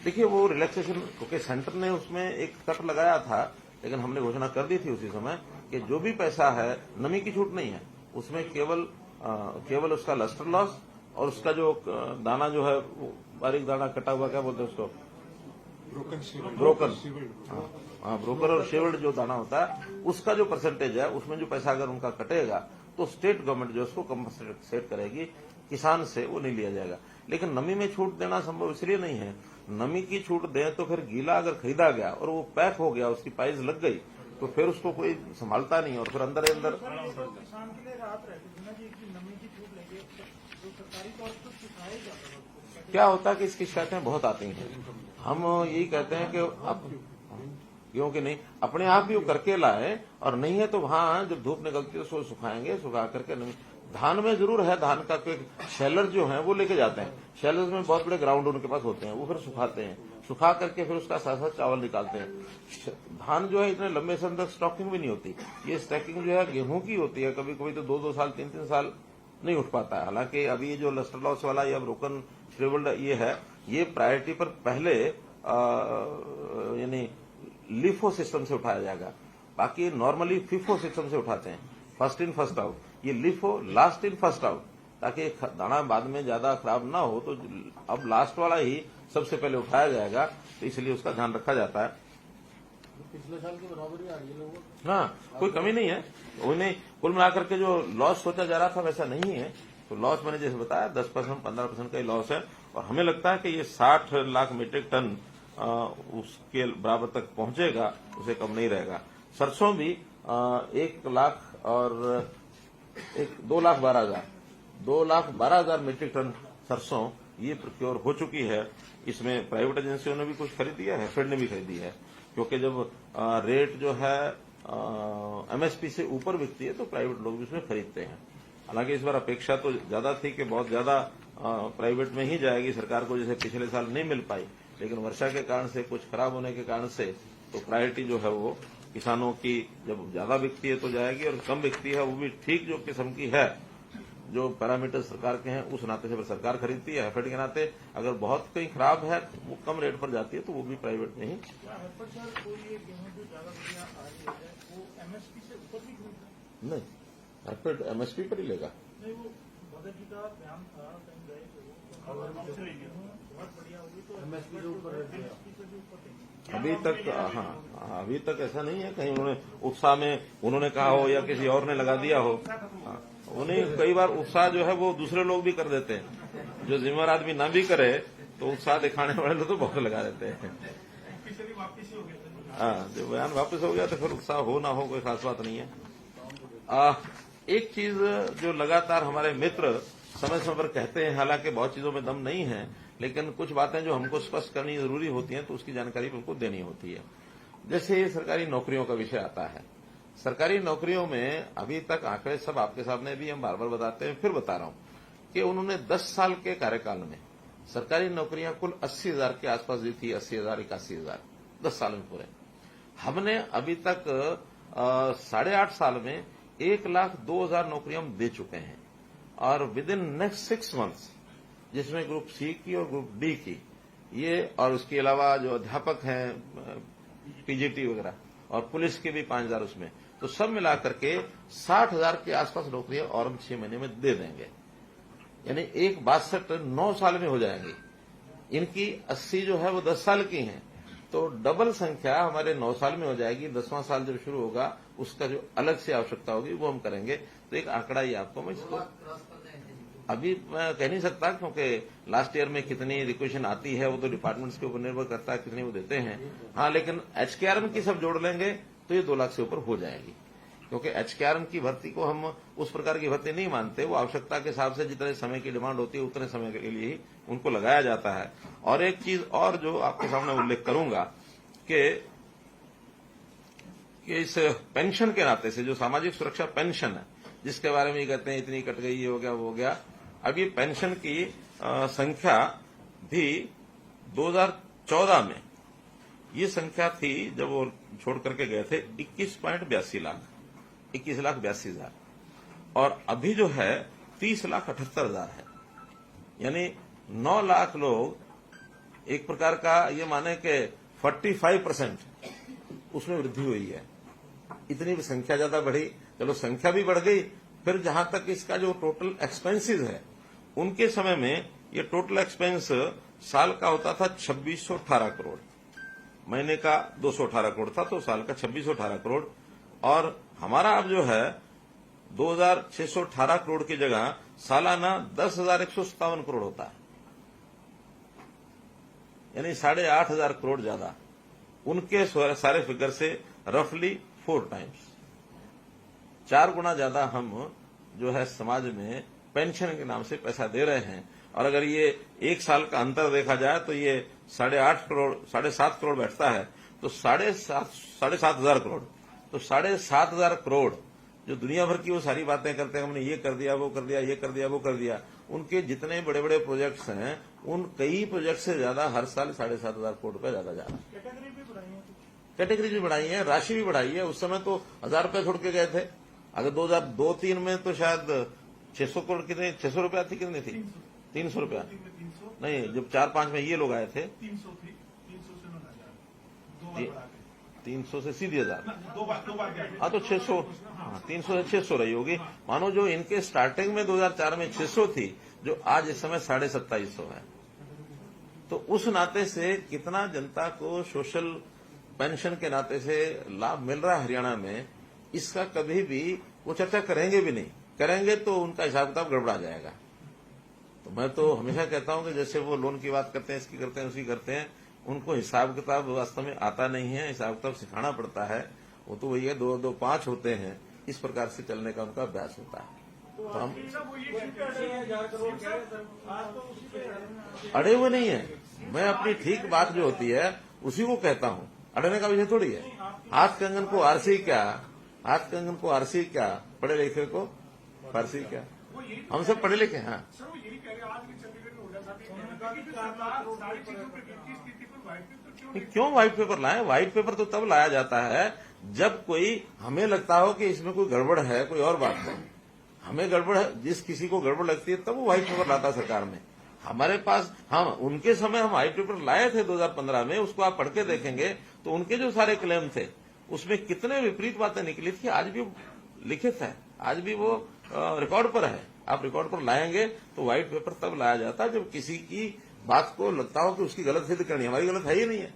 देखिए वो रिलैक्सेशन, क्योंकि सेंटर ने उसमें एक कट लगाया था, लेकिन हमने घोषणा कर दी थी उसी समय कि जो भी पैसा है नमी की छूट नहीं है, उसमें केवल उसका लस्टर लॉस और उसका जो दाना जो है बारीक दाना कटा हुआ, क्या बोलते हैं उसको, ब्रोकर और शेवर्ड जो दाना होता है उसका जो परसेंटेज है उसमें जो पैसा अगर उनका कटेगा तो स्टेट गवर्नमेंट जो उसको कंपनसेट करेगी, किसान से वो नहीं लिया जाएगा। लेकिन नमी में छूट देना संभव इसलिए नहीं है, नमी की छूट दें तो फिर गीला अगर खरीदा गया और वो पैक हो गया, उसकी प्राइस लग गई तो फिर उसको कोई संभालता नहीं, और फिर अंदर किसान के लिए राहत रहती है जी कि नमी की छूट लेंगे, तो सरकारी तौर पर सिखाया जाता है। क्या होता है कि इसकी शिकायतें बहुत आती हैं। हम यही कहते हैं कि आप क्योंकि नहीं अपने आप भी वो करके लाए, और नहीं है तो वहां जब धूप निकलती है उसको सुखाएंगे, सुखा करके नहीं। धान में जरूर है, धान का कोई शेलर जो है वो लेके जाते हैं, शेलर्स में बहुत बड़े ग्राउंड उनके पास होते हैं, वो फिर सुखाते हैं, सुखा करके फिर उसका साथ चावल निकालते हैं। धान जो है इतने लंबे समय तक स्टॉकिंग भी नहीं होती, ये स्टॉकिंग जो है गेहूं की होती है, कभी कभी तो 2-2 साल 3-3 साल नहीं उठ पाता है। हालांकि अभी ये जो लस्टर लॉस वाला या ब्रोकन श्रिवल्ड ये है, ये प्रायोरिटी पर पहले यानी लिफो सिस्टम से उठाया जाएगा, बाकी नॉर्मली फिफो सिस्टम से उठाते हैं, फर्स्ट इन फर्स्ट आउट, ये LIFO last in first out, ताकि दाना बाद में ज्यादा खराब ना हो। तो अब लास्ट वाला ही सबसे पहले उठाया जाएगा, तो इसलिए उसका ध्यान रखा जाता है। पिछले साल की बराबरी आ रही है लोगों, हाँ कोई कमी नहीं है, उन्हें कुल मिलाकर के जो लॉस सोचा जा रहा था वैसा नहीं है। तो लॉस मैंने जैसे बताया 10%, 15% का ही लॉस है, और हमें लगता है कि ये 60 लाख मीट्रिक टन उसके बराबर तक पहुंचेगा, उसे कम नहीं रहेगा। सरसों भी 1 लाख और 2,12,000 मीट्रिक टन सरसों ये प्रोक्योर हो चुकी है। इसमें प्राइवेट एजेंसियों ने भी कुछ खरीदी है, फेड ने भी खरीदी है, क्योंकि जब रेट जो है एमएसपी से ऊपर बिकती है तो प्राइवेट लोग भी उसमें खरीदते हैं। हालांकि इस बार अपेक्षा तो ज्यादा थी कि बहुत ज्यादा प्राइवेट में ही जाएगी सरकार को, जैसे पिछले साल नहीं मिल पाई, लेकिन वर्षा के कारण से, कुछ खराब होने के कारण से, तो प्रायोरिटी जो है वो किसानों की जब ज्यादा बिकती है तो जाएगी, और कम बिकती है वो भी ठीक जो किस्म की है, जो पैरामीटर सरकार के हैं उस नाते से फिर सरकार खरीदती है। एफएड के नाते अगर बहुत कहीं खराब है वो कम रेट पर जाती है तो वो भी प्राइवेट में ही। नहीं, एफएड एमएसपी पर ही लेगा। नहीं, वो भगत जी का बयान था, कहीं गए थे वो अभी तक हाँ, अभी तक ऐसा नहीं है कहीं उन्होंने उत्साह में उन्होंने कहा हो या किसी और ने लगा दिया हो। उन्हें कई बार उत्साह जो है वो दूसरे लोग भी कर देते हैं। जो जिम्मेदार आदमी ना भी करे तो उत्साह दिखाने वाले लोग तो बहुत लगा देते हैं। हाँ, जो बयान वापस हो गया तो फिर उत्साह हो ना हो कोई खास बात नहीं है। एक चीज जो लगातार हमारे मित्र समय समय पर कहते हैं, हालांकि बहुत चीजों में दम नहीं है, लेकिन कुछ बातें जो हमको स्पष्ट करनी जरूरी होती हैं तो उसकी जानकारी उनको देनी होती है। जैसे सरकारी नौकरियों का विषय आता है, सरकारी नौकरियों में अभी तक आंकड़े सब आपके सामने भी हम बार बार बताते हैं, फिर बता रहा हूं कि उन्होंने 10 साल के कार्यकाल में सरकारी नौकरियां कुल 80,000 के आसपास दी थी, 80,000 81,000 10 साल में पूरे। हमने अभी तक 8.5 साल में 1,02,000 नौकरियां हम दे चुके हैं और विद इन नेक्स्ट 6 मंथ्स, जिसमें ग्रुप सी की और ग्रुप डी की ये और उसके अलावा जो अध्यापक हैं पीजीटी वगैरह और पुलिस के भी 5,000 उसमें, तो सब मिलाकर के 60,000 के आसपास नौकरियां और हम 6 महीने में दे देंगे। यानी 1,62 9 साल में हो जाएंगी। इनकी 80 जो है वो 10 साल की हैं, तो डबल संख्या हमारे 9 साल में हो जाएगी। 10वां साल जब शुरू होगा उसका जो अलग से आवश्यकता होगी वो हम करेंगे। तो एक आंकड़ा ही आपको मैं इसको अभी मैं कह नहीं सकता, क्योंकि लास्ट ईयर में कितनी रिक्वेशन आती है वो तो डिपार्टमेंट्स के ऊपर निर्भर करता है कितनी वो देते हैं। हाँ, लेकिन एचकेआरएम की सब जोड़ लेंगे तो ये 2 लाख से ऊपर हो जाएगी, क्योंकि एचकेआरएम की भर्ती को हम उस प्रकार की भर्ती नहीं मानते। वो आवश्यकता के हिसाब से जितने समय की डिमांड होती है उतने समय के लिए ही उनको लगाया जाता है। और एक चीज और जो आपके सामने उल्लेख करूंगा कि इस पेंशन के नाते से जो सामाजिक सुरक्षा पेंशन है, जिसके बारे में ये कहते हैं इतनी कट गई, ये हो गया वो हो गया, अब ये पेंशन की संख्या भी 2014 में ये संख्या थी जब वो छोड़ करके गए थे 21.82 लाख, 21,82,000 और अभी जो है 30,78,000 है। यानी 9 लाख लोग एक प्रकार का ये माने कि 45% उसमें वृद्धि हुई है। इतनी भी संख्या ज्यादा बढ़ी, चलो संख्या भी बढ़ गई। फिर जहां तक इसका जो टोटल एक्सपेंसेस है, उनके समय में ये टोटल एक्सपेंस साल का होता था 2618 करोड़, महीने का 218 करोड़ था, तो साल का 2618 करोड़। और हमारा अब जो है 2,618 करोड़ की जगह सालाना 10,157 करोड़ होता है, यानी 8,500 करोड़ ज्यादा। उनके सारे फिगर से रफली 4 टाइम्स, 4 गुना ज्यादा हम जो है समाज में पेंशन के नाम से पैसा दे रहे हैं। और अगर ये 1 साल का अंतर देखा जाए तो ये 7.5 करोड़ बैठता है, तो 7,500 करोड़, तो 7,500 करोड़ जो दुनिया भर की वो सारी बातें करते हैं, हमने ये कर दिया, वो कर दिया, ये कर दिया, वो कर दिया, उनके जितने बड़े बड़े प्रोजेक्ट्स हैं उन कई प्रोजेक्ट से ज्यादा हर साल 7,500 करोड़ रुपए ज्यादा जा रहा है। कैटेगरी भी बढ़ाई है, राशि भी बढ़ाई है। उस समय तो 1,000 रुपए छोड़ के गए थे। अगर 2002-03 में तो शायद 600 करोड़ कितने, 600 रुपया थी, कितनी थी, 300 रुपया नहीं, जब 4-5 में ये लोग आए थे 300 से सीधी 1,000, हाँ तो 600, हाँ 300 से 600 रही होगी। मानो जो इनके स्टार्टिंग में 2004 में 600 थी, जो आज इस समय 2,750 है। तो उस नाते से कितना जनता को सोशल पेंशन के नाते से लाभ मिल रहा है हरियाणा में, इसका कभी भी वो चर्चा करेंगे भी नहीं। करेंगे तो उनका हिसाब किताब गड़बड़ा जाएगा। तो मैं तो हमेशा कहता हूं कि जैसे वो लोन की बात करते हैं, इसकी करते हैं, उसकी करते हैं, उनको हिसाब किताब वास्तव में आता नहीं है, हिसाब किताब सिखाना पड़ता है। वो तो वही है 2-2-5 होते हैं, इस प्रकार से चलने का उनका अभ्यास होता है। तो हम अड़े हुए नहीं है, मैं अपनी ठीक बात जो होती है उसी को कहता हूं, अड़ने का विषय थोड़ी है। हाथ कंगन को आरसी क्या, हाथ कंगन को आरसी क्या, पढ़े लिखे को फारसी क्या, हम सब पढ़े लिखे हैं। क्यों व्हाइट पेपर लाएं? व्हाइट पेपर तो तब लाया जाता है जब कोई हमें लगता हो कि इसमें कोई गड़बड़ है, कोई और बात है। हमें गड़बड़ है, जिस किसी को गड़बड़ लगती है तब वो व्हाइट पेपर लाता सरकार में। हमारे पास हम उनके समय हम व्हाइट पेपर लाए थे 2015 में, उसको आप पढ़ के देखेंगे तो उनके जो सारे क्लेम थे उसमें कितने विपरीत बातें निकली थी, आज भी लिखित है, आज भी वो रिकॉर्ड पर है। आप रिकॉर्ड पर लाएंगे तो व्हाइट पेपर तब लाया जाता जब किसी की बात को लगता हो कि उसकी गलत सिद्ध करनी, हमारी गलत है ही नहीं है,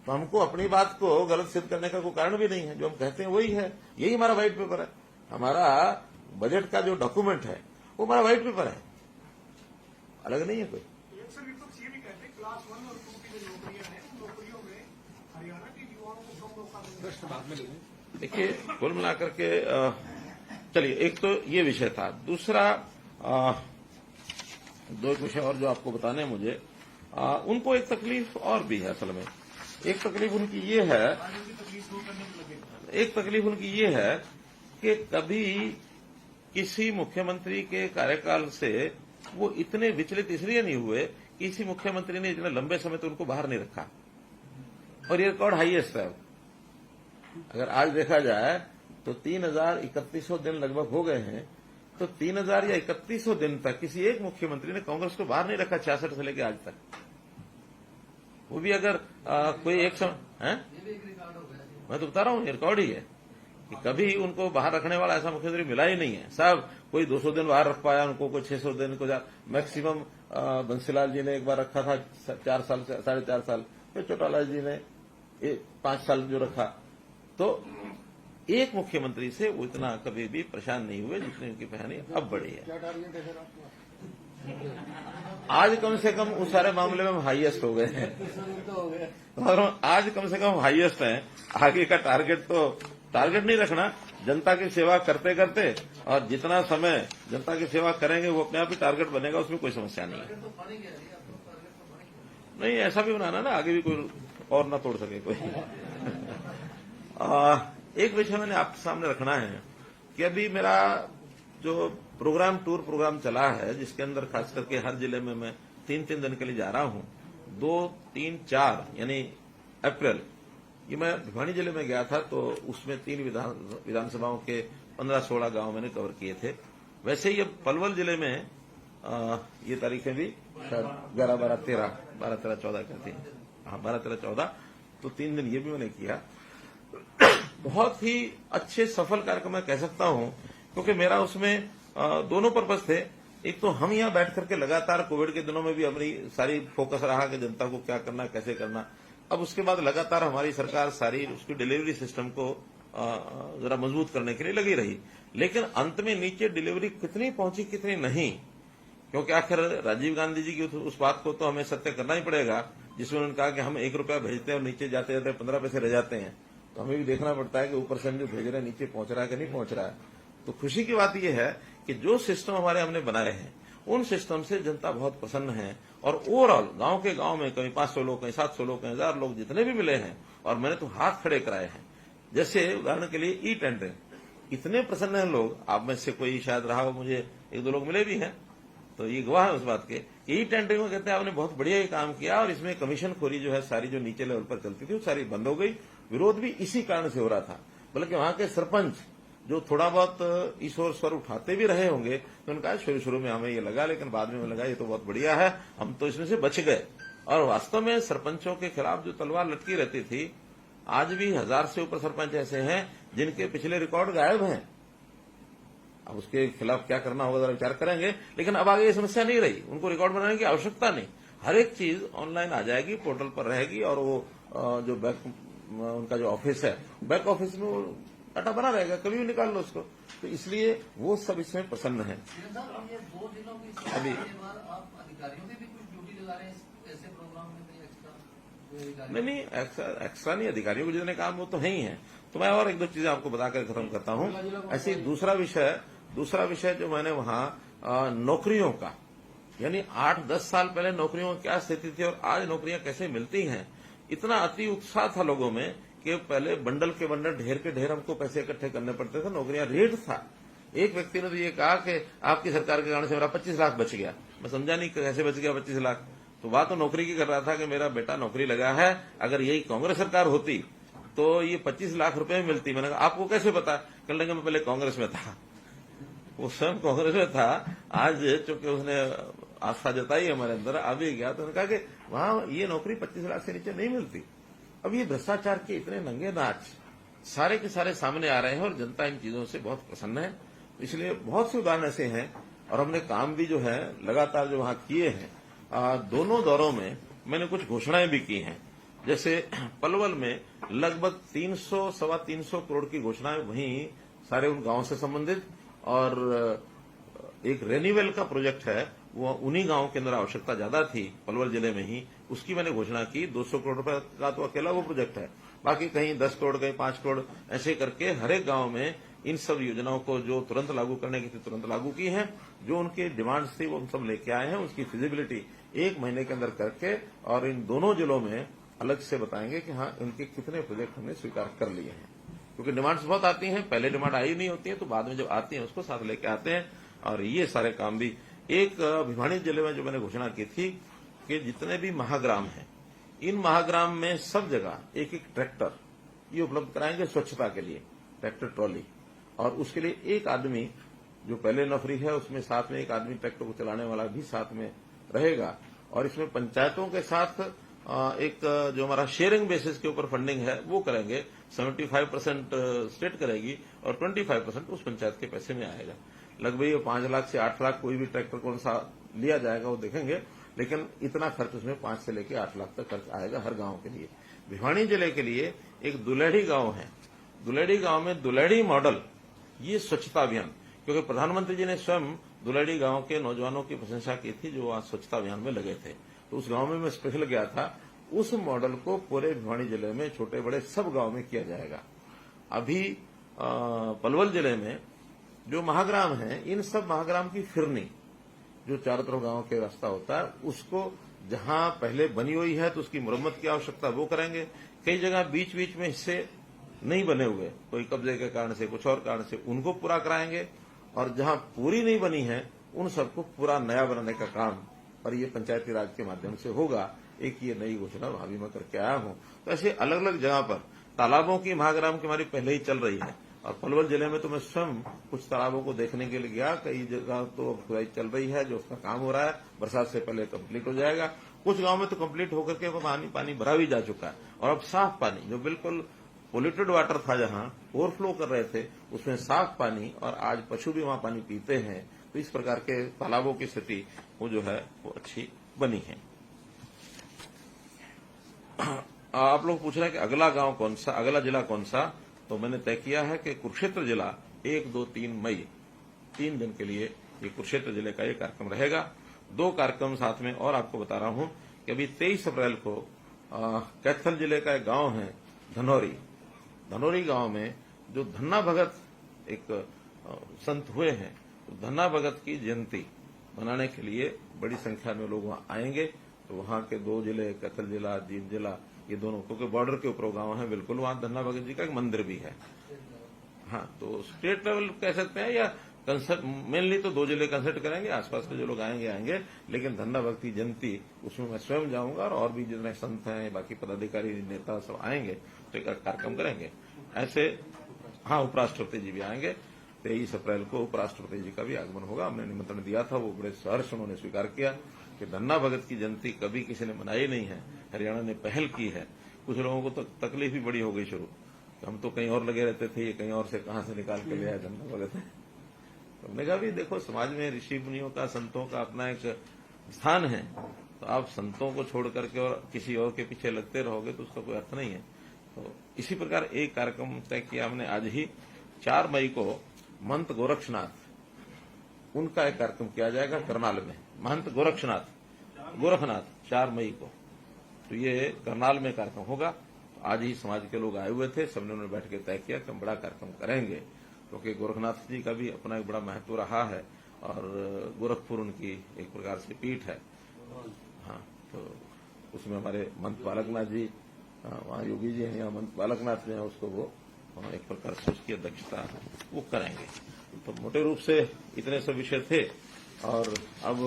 तो हमको अपनी बात को गलत सिद्ध करने का कोई कारण भी नहीं है। जो हम कहते हैं वही है, यही हमारा व्हाइट पेपर है। हमारा बजट का जो डॉक्यूमेंट है वो हमारा व्हाइट पेपर है, अलग नहीं है कोई। सर विपक्ष ये भी कहते हैं क्लास 1 और 2 की जो नौकरियां हैं उन नौकरियों में हरियाणा के युवाओं को कम मौका मिल रहा है। देखिए, कुल मिलाकर के चलिए, एक तो ये विषय था। दूसरा दो एक विषय और जो आपको बताने हैं मुझे, उनको एक तकलीफ और भी है। असल में एक तकलीफ उनकी ये है, कि कभी किसी मुख्यमंत्री के कार्यकाल से वो इतने विचलित इसलिए नहीं हुए कि किसी मुख्यमंत्री ने इतने लंबे समय तक उनको बाहर नहीं रखा, और ये रिकॉर्ड हाईएस्ट है। अगर आज देखा जाए तो 3,3100 दिन लगभग हो गए हैं, तो 3,000 या 3100 दिन तक किसी एक मुख्यमंत्री ने कांग्रेस को बाहर नहीं रखा 66 से लेकर आज तक। वो भी अगर कोई एक समय है, मैं तो बता रहा हूं, रिकॉर्ड ही है कि कभी उनको बाहर रखने वाला ऐसा मुख्यमंत्री मिला ही नहीं है। सब कोई 200 दिन बाहर रख पाया, उनको कोई 600 दिन को मैक्सिमम बंसीलाल जी ने एक बार रखा था 4 साल से 4.5 साल, फिर चौटाला जी ने 5 साल जो रखा। तो एक मुख्यमंत्री से वो इतना कभी भी परेशान नहीं हुए जितनी उनकी परेशानी अब बढ़ी है। आज कम से कम उस सारे मामले में हम हाईएस्ट हो गए हैं, और आज कम से कम हाईएस्ट हैं। आगे का टारगेट नहीं रखना, जनता की सेवा करते करते, और जितना समय जनता की सेवा करेंगे वो अपने आप ही टारगेट बनेगा, उसमें कोई समस्या नहीं है। नहीं, ऐसा भी बनाना ना, आगे भी कोई और ना तोड़ सके कोई। एक विषय मैंने आपके सामने रखना है कि अभी मेरा जो टूर प्रोग्राम चला है, जिसके अंदर खास करके हर जिले में मैं 3-3 दिन के लिए जा रहा हूं, 2, 3, 4 यानी अप्रैल, ये मैं भिवानी जिले में गया था, तो उसमें 3 विधानसभाओं के 15-16 गांव मैंने कवर किए थे। वैसे ही अब पलवल जिले में ये तारीखें भी शायद 11, 12, 13, 14 कहती हैं, हाँ 12, 13, 14, तो 3 दिन ये भी मैंने किया। बहुत ही अच्छे सफल कार्यक्रम मैं कह सकता हूं, क्योंकि मेरा उसमें दोनों पर्पज थे। एक तो हम यहां बैठ करके लगातार कोविड के दिनों में भी हमारी सारी फोकस रहा कि जनता को क्या करना, कैसे करना। अब उसके बाद लगातार हमारी सरकार सारी उसकी डिलीवरी सिस्टम को जरा मजबूत करने के लिए लगी रही, लेकिन अंत में नीचे डिलीवरी कितनी पहुंची कितनी नहीं, क्योंकि आखिर राजीव गांधी जी की उस बात को तो हमें सत्य करना ही पड़ेगा, जिसमें उन्होंने कहा कि हम 1 रुपया भेजते हैं और नीचे जाते जाते 15 पैसे रह जाते हैं। तो हमें भी देखना पड़ता है कि ऊपर से हम जो भेज रहे हैं नीचे पहुंच रहा है कि नहीं पहुंच रहा है। तो खुशी की बात यह है कि जो सिस्टम हमारे हमने बनाए हैं उन सिस्टम से जनता बहुत प्रसन्न है, और ओवरऑल गांव के गांव में कहीं 500 लोग, कहीं 700 लोग, कहीं 1000 लोग जितने भी मिले हैं, और मैंने तो हाथ खड़े कराए हैं। जैसे उदाहरण के लिए ई टेंडरिंग, इतने प्रसन्न हैं लोग, आप में से कोई शायद रहा हो, मुझे 1-2 लोग मिले भी हैं, तो ये गवाह है उस बात के। ई टेंडरिंग में कहते हैं आपने बहुत बढ़िया ये काम किया, और इसमें कमीशन खोरी जो है सारी जो नीचे लेवल पर चलती थी वो सारी बंद हो गई। विरोध भी इसी कारण से हो रहा था, बल्कि वहां के सरपंच जो थोड़ा बहुत इस ओर स्वर उठाते भी रहे होंगे, तो उनका शुरू में हमें ये लगा, लेकिन बाद में लगा ये तो बहुत बढ़िया है, हम तो इसमें से बच गए। और वास्तव में सरपंचों के खिलाफ जो तलवार लटकी रहती थी, आज भी 1000 से ऊपर सरपंच ऐसे हैं जिनके पिछले रिकॉर्ड गायब हैं। अब उसके खिलाफ क्या करना होगा जरा विचार करेंगे, लेकिन अब आगे ये समस्या नहीं रही, उनको रिकॉर्ड बनाने की आवश्यकता नहीं, हर एक चीज ऑनलाइन आ जाएगी, पोर्टल पर रहेगी, और वो जो उनका जो ऑफिस है, बैक ऑफिस में वो डाटा बना रहेगा, कभी भी निकाल लो उसको। तो इसलिए वो सब इसमें प्रसन्न है। अभी नहीं, एक्स्ट्रा नहीं, अधिकारियों को जितने काम वो तो है ही है। तो मैं और 1-2 चीजें आपको बताकर खत्म करता हूं। ऐसे दूसरा विषय जो मैंने वहां नौकरियों का, यानी 8-10 साल पहले नौकरियों की क्या स्थिति थी और आज नौकरियां कैसे मिलती हैं, इतना अति उत्साह था लोगों में कि पहले बंडल के बंडल, ढेर के ढेर हमको पैसे इकट्ठे करने पड़ते थे, नौकरियां रेट था। एक व्यक्ति ने तो ये कहा कि आपकी सरकार के कारण से मेरा 25 लाख बच गया। मैं समझा नहीं कैसे बच गया 25 लाख। तो बात तो नौकरी की कर रहा था कि मेरा बेटा नौकरी लगा है, अगर यही कांग्रेस सरकार होती तो ये 25 लाख रुपए में मिलती। मैंने कहा आपको कैसे पता? कहने लगे मैं पहले कांग्रेस में था। वो स्वयं कांग्रेस में था, आज चूंकि उसने आस्था जताई हमारे अंदर, आ भी गया, तो उन्होंने कहा कि वहां ये नौकरी 25 लाख से नीचे नहीं मिलती। अब ये भ्रष्टाचार के इतने नंगे नाच सारे के सारे सामने आ रहे हैं, और जनता इन चीजों से बहुत प्रसन्न है। इसलिए बहुत से उदाहरण ऐसे हैं, और हमने काम भी जो है लगातार जो वहां किए हैं, दोनों दौरों में मैंने कुछ घोषणाएं भी की हैं। जैसे पलवल में लगभग 300-325 करोड़ की घोषणाएं वहीं सारे उन गांवों से संबंधित, और एक रेन्यूवेल का प्रोजेक्ट है, वो उन्हीं गांवों के अंदर आवश्यकता ज्यादा थी पलवल जिले में ही, उसकी मैंने घोषणा की। 200 करोड़ रुपए का तो अकेला वो प्रोजेक्ट है, बाकी कहीं 10 करोड़, कहीं 5 करोड़, ऐसे करके हर एक गांव में इन सब योजनाओं को जो तुरंत लागू करने की थी तुरंत लागू की है। जो उनकी डिमांड्स थी वो हम सब लेके आए हैं, उसकी फिजिबिलिटी 1 महीने के अंदर करके और इन दोनों जिलों में अलग से बताएंगे कि हाँ इनके कितने प्रोजेक्ट हमने स्वीकार कर लिए हैं। क्योंकि डिमांड्स बहुत आती हैं, पहले डिमांड आई नहीं होती है, तो बाद में जब आती है उसको साथ लेके आते हैं। और ये सारे काम भी एक भिवानी जिले में जो मैंने घोषणा की थी कि जितने भी महाग्राम हैं, इन महाग्राम में सब जगह एक एक ट्रैक्टर ये उपलब्ध कराएंगे स्वच्छता के लिए, ट्रैक्टर ट्रॉली, और उसके लिए एक आदमी जो पहले नौकरी है उसमें साथ में एक आदमी ट्रैक्टर को चलाने वाला भी साथ में रहेगा। और इसमें पंचायतों के साथ एक जो हमारा शेयरिंग बेसिस के ऊपर फंडिंग है वो करेंगे। 75% स्टेट करेगी और 25% उस पंचायत के पैसे में आएगा। लगभग 5 लाख से 8 लाख कोई भी ट्रैक्टर कौन सा लिया जाएगा वो देखेंगे, लेकिन इतना खर्च उसमें 5 से लेकर 8 लाख तक खर्च आएगा हर गांव के लिए। भिवानी जिले के लिए एक दुलेढ़ी गांव है, दुलेढ़ी गांव में दुलेढ़ी मॉडल ये स्वच्छता अभियान, क्योंकि प्रधानमंत्री जी ने स्वयं दुलेढ़ी गांव के नौजवानों की प्रशंसा की थी जो आज स्वच्छता अभियान में लगे थे, तो उस गांव में मैं स्पेशल गया था। उस मॉडल को पूरे भिवानी जिले में छोटे बड़े सब गांव में किया जाएगा। अभी पलवल जिले में जो महाग्राम है, इन सब महाग्राम की फिरनी जो चारों तरफ गांव के रास्ता होता है, उसको जहां पहले बनी हुई है तो उसकी मुरम्मत की आवश्यकता वो करेंगे। कई जगह बीच बीच में हिस्से नहीं बने हुए, कोई कब्जे के कारण से कुछ और कारण से, उनको पूरा कराएंगे। और जहां पूरी नहीं बनी है उन सबको पूरा नया बनाने का काम और ये पंचायती राज के माध्यम से होगा। एक ये नई घोषणा भाभी मैं करके आया हूं। तो ऐसे अलग अलग जगह पर तालाबों की महाग्राम की हमारी पहले ही चल रही है, और पलवल जिले में तो मैं स्वयं कुछ तालाबों को देखने के लिए गया। कई जगह तो खुदाई चल रही है, जो उसका काम हो रहा है, बरसात से पहले कंप्लीट हो जाएगा। कुछ गांव में तो कंप्लीट होकर के पानी भरा भी जा चुका है, और अब साफ पानी, जो बिल्कुल पोल्यूटेड वाटर था जहां ओवरफ्लो कर रहे थे, उसमें साफ पानी, और आज पशु भी वहां पानी पीते हैं। तो इस प्रकार के तालाबों की स्थिति वो जो है वो अच्छी बनी है। आप लोग पूछ रहे हैं कि अगला गांव कौन सा, अगला जिला कौन सा, तो मैंने तय किया है कि कुरुक्षेत्र जिला 1, 2, 3 मई 3 दिन के लिए ये कुरुक्षेत्र जिले का ये कार्यक्रम रहेगा। 2 कार्यक्रम साथ में और आपको बता रहा हूं कि अभी 23 अप्रैल को कैथल जिले का एक गांव है धनौरी, धनौरी गांव में जो धन्ना भगत एक संत हुए हैं, तो धन्ना भगत की जयंती मनाने के लिए बड़ी संख्या में लोग वहां आएंगे। तो वहां के 2 जिले, कैथल जिला, जींद जिला, ये दोनों, क्योंकि बॉर्डर के ऊपर गांव है बिल्कुल, वहां धन्ना भगत जी का एक मंदिर भी है। हाँ, तो स्टेट लेवल कह सकते हैं, या कंसर्ट मेनली तो 2 जिले कंसर्ट करेंगे, आसपास के जो लोग आएंगे, लेकिन धन्ना भक्ति जयंती उसमें मैं स्वयं जाऊंगा, और भी जितने संत हैं, बाकी पदाधिकारी नेता सब आएंगे तो एक कार्यक्रम करेंगे ऐसे। हाँ, उपराष्ट्रपति जी भी आएंगे। 23 अप्रैल को उपराष्ट्रपति जी का भी आगमन होगा। हमने निमंत्रण दिया था, वो बड़े सहर्ष उन्होंने स्वीकार किया कि धन्ना भगत की जयंती कभी किसी ने मनाई नहीं है, हरियाणा ने पहल की है। कुछ लोगों को तो तकलीफ भी बड़ी हो गई शुरू, हम तो कहीं और लगे रहते थे, ये कहीं और से कहां से निकाल के ले आया धन्ना भगत। तो हमने कहा भी देखो, समाज में ऋषि मुनियों का, संतों का अपना एक स्थान है, तो आप संतों को छोड़ करके और किसी और के पीछे लगते रहोगे तो उसका कोई अर्थ नहीं है। तो इसी प्रकार एक कार्यक्रम तय किया हमने आज ही। 4 मई को महंत गोरक्षनाथ, उनका एक कार्यक्रम किया जाएगा करनाल में। महंत गोरखनाथ 4 मई को, तो ये करनाल में कार्यक्रम होगा। तो आज ही समाज के लोग आए हुए थे, सबने उन्होंने बैठ के तय किया कि हम बड़ा कार्यक्रम करेंगे, क्योंकि गोरखनाथ जी का भी अपना एक बड़ा महत्व रहा है, और गोरखपुर उनकी एक प्रकार से पीठ है। हाँ, तो उसमें हमारे महंत बालकनाथ जी, वहाँ योगी जी हैं, यहाँ महंत बालकनाथ जो है उसको वो एक प्रकार से उसकी अध्यक्षता वो करेंगे। तो मोटे रूप से इतने सब विषय थे, और अब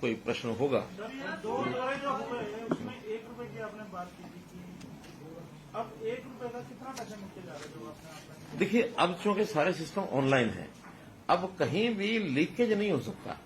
कोई प्रश्न होगा। 2 दौरे जो हुए उसमें 1 रुपए की आपने बात की थी, अब 1 रुपए का कितना पैसा नीचे जा रहा है जो आपने? देखिए, अब चूंकि सारे सिस्टम ऑनलाइन है, अब कहीं भी लीकेज नहीं हो सकता।